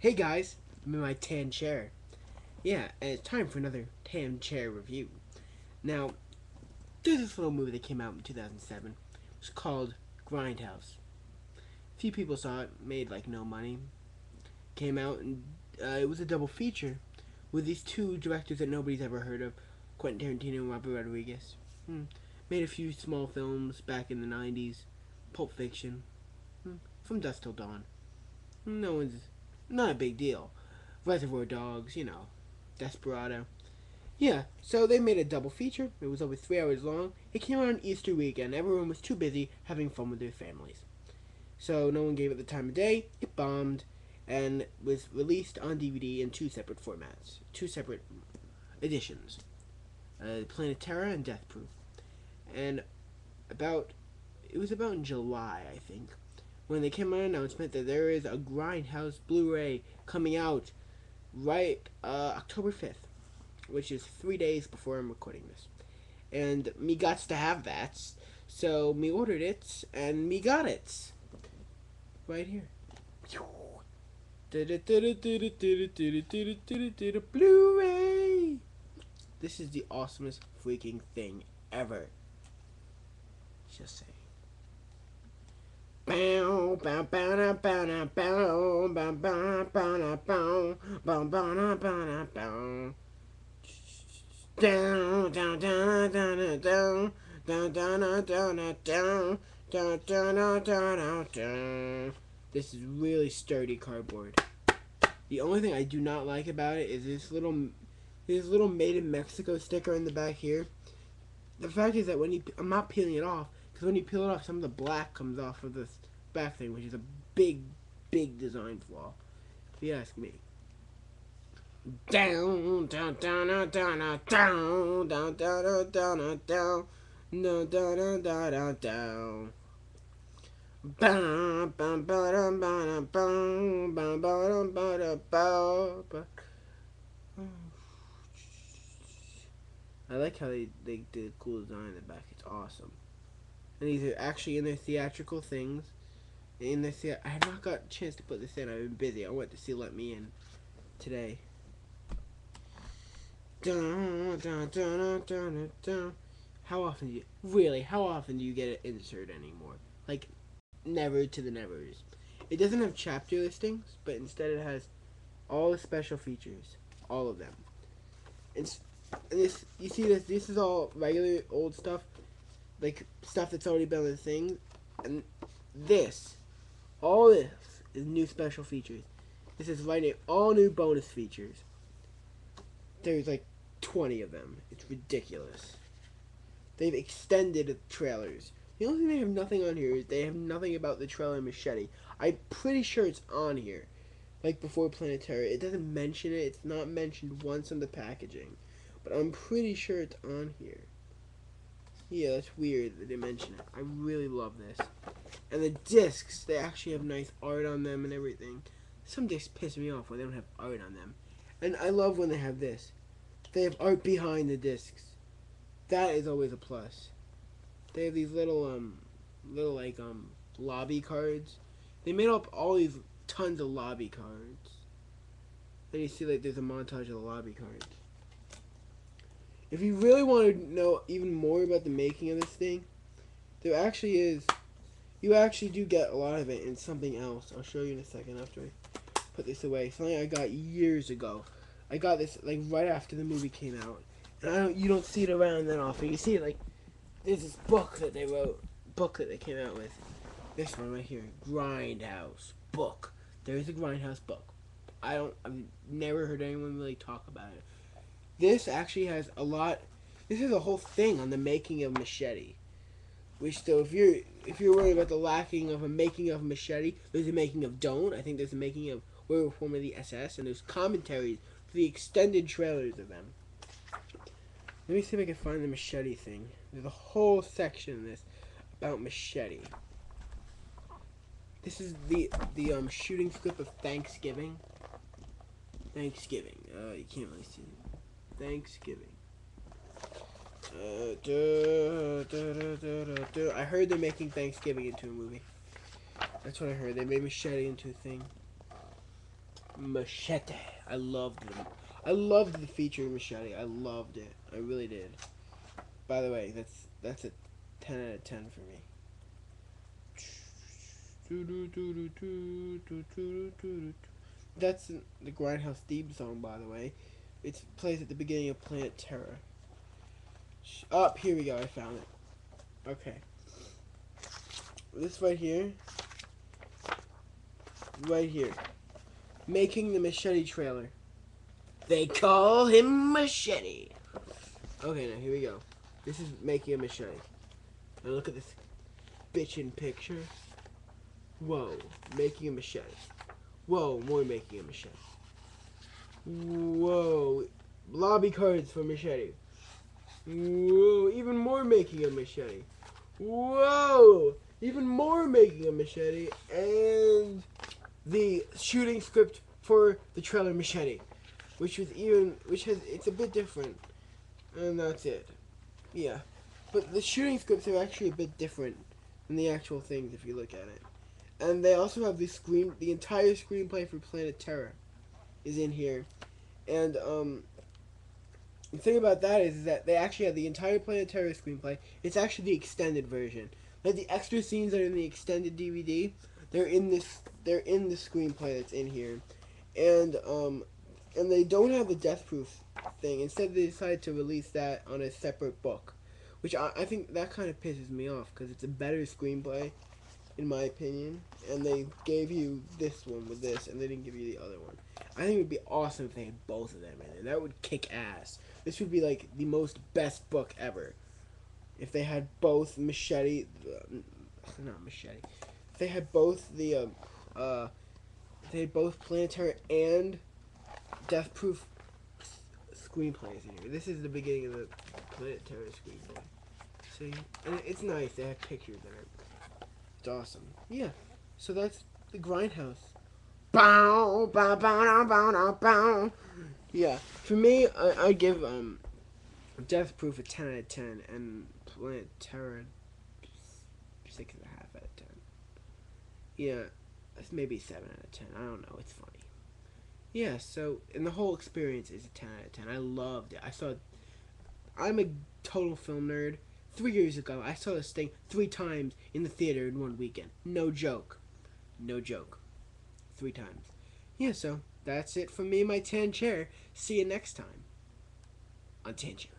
Hey guys, I'm in my tan chair. Yeah, and it's time for another tan chair review. Now, there's this little movie that came out in 2007. It's called Grindhouse. A few people saw it, made like no money. Came out and it was a double feature with these two directors that nobody's ever heard of, Quentin Tarantino and Robert Rodriguez. Made a few small films back in the 90s, Pulp Fiction, From Dusk Till Dawn. No one's, not a big deal. Reservoir Dogs, Desperado. Yeah, so they made a double feature. It was over 3 hours long. It came out on Easter weekend. Everyone was too busy having fun with their families. So no one gave it the time of day. It bombed and was released on DVD in two separate formats, two separate editions. Planet Terror and Death Proof. And it was about in July, I think, when they came out an announcement that there is a Grindhouse Blu-ray coming out right October 5th, which is 3 days before I'm recording this. And me gots to have that, so me ordered it, and me got it. Right here. Blu-ray! This is the awesomest freaking thing ever. Just saying. Bow, bow, bow, bow, bow, bow, bow, bow, bow, bow, bow, bow, bow. Down, down, down, down, down, down, down, down, down, down, down, down, down. This is really sturdy cardboard. The only thing I do not like about it is this little Made in Mexico sticker in the back here. The fact is that I'm not peeling it off, because when you peel it off, some of the black comes off of this back thing, which is a big, big design flaw, if you ask me. Down, down, down, down, down, down, down, down, down, down, down, down, down, down, down. Bam, bam, bam, bam, bam, bam, bam, bam, bam. I like how they did a cool design in the back. It's awesome. And these are actually in their theatrical things. I have not got a chance to put this in. I've been busy. I went to see Let Me In today. Dun, dun, dun, dun, dun, dun. How often do you get an insert anymore? Like, never to the nevers. It doesn't have chapter listings, but instead it has all the special features. All of them. And this, you see this is all regular old stuff. Like, stuff that's already been on the thing. And all this is new special features. This is right now, all new bonus features. There's like 20 of them. It's ridiculous. They've extended the trailers. The only thing they have nothing on here is they have nothing about the trailer Machete. I'm pretty sure it's on here. Like before Planet Terror. It doesn't mention it. It's not mentioned once on the packaging. But I'm pretty sure it's on here. Yeah, that's weird that they mention it. I really love this. And the discs, they actually have nice art on them and everything. Some discs piss me off when they don't have art on them. And I love when they have this. They have art behind the discs. That is always a plus. They have these little lobby cards. They made up all these tons of lobby cards. Then you see like there's a montage of the lobby cards. If you really want to know even more about the making of this thing, there actually is. You actually do get a lot of it in something else. I'll show you in a second after I put this away. Something I got years ago. I got this like right after the movie came out, and you don't see it around that often. You see it like there's this book that they wrote, book that they came out with. This one right here, Grindhouse book. There is a Grindhouse book. I've never heard anyone really talk about it. This actually has a lot. This is a whole thing on the making of Machete. Which, though, if you're worried about the lacking of a making of Machete, there's a making of Don't. I think there's a making of Werewolf Woman of the SS, and there's commentaries for the extended trailers of them. Let me see if I can find the Machete thing. There's a whole section in this about Machete. This is the shooting script of Thanksgiving. You can't really see it. Thanksgiving. I heard they're making Thanksgiving into a movie. That's what I heard. They made Machete into a thing. Machete. I loved them. I loved the featuring Machete. I loved it. I really did. By the way, that's a 10 out of 10 for me. That's the Grindhouse theme song, by the way. It plays at the beginning of Planet Terror. Up, here we go. I found it. Okay. This right here. Right here. Making the Machete trailer. They call him Machete. Okay, now here we go. This is making a Machete. Now look at this bitchin' picture. Whoa, making a Machete. Whoa, more making a Machete. Whoa, lobby cards for Machete. Whoa, even more making a Machete. Whoa, even more making a Machete. And the shooting script for the trailer Machete, which it's a bit different, and that's it. Yeah, but the shooting scripts are actually a bit different than the actual things if you look at it. And they also have the entire screenplay for Planet Terror is in here, and the thing about that is that they actually have the entire Planet Terror screenplay. It's actually the extended version. Like the extra scenes that are in the extended DVD, they're in the screenplay that's in here, and they don't have the death proof thing. Instead, they decided to release that on a separate book, which I think that kind of pisses me off because it's a better screenplay, in my opinion. And they gave you this one with this, and they didn't give you the other one. I think it would be awesome if they had both of them in it. That would kick ass. This would be like the best book ever if they had both Machete. Not Machete. If they had both they had both Planet Terror and Death Proof screenplays in here. This is the beginning of the Planet Terror screenplay. See, and it's nice. They have pictures in it. It's awesome. Yeah. So that's the Grindhouse. Bow, bow, bow, bow, bow, bow. Yeah. For me, I give Death Proof a 10 out of 10, and Planet Terror 6.5 out of 10. Yeah, that's maybe 7 out of 10. I don't know. It's funny. Yeah. So, and the whole experience is a 10 out of 10. I loved it. I'm a total film nerd. 3 years ago, I saw this thing 3 times in the theater in one weekend. No joke. No joke. 3 times. Yeah, so that's it from me and my tan chair. See you next time on Tan Chair.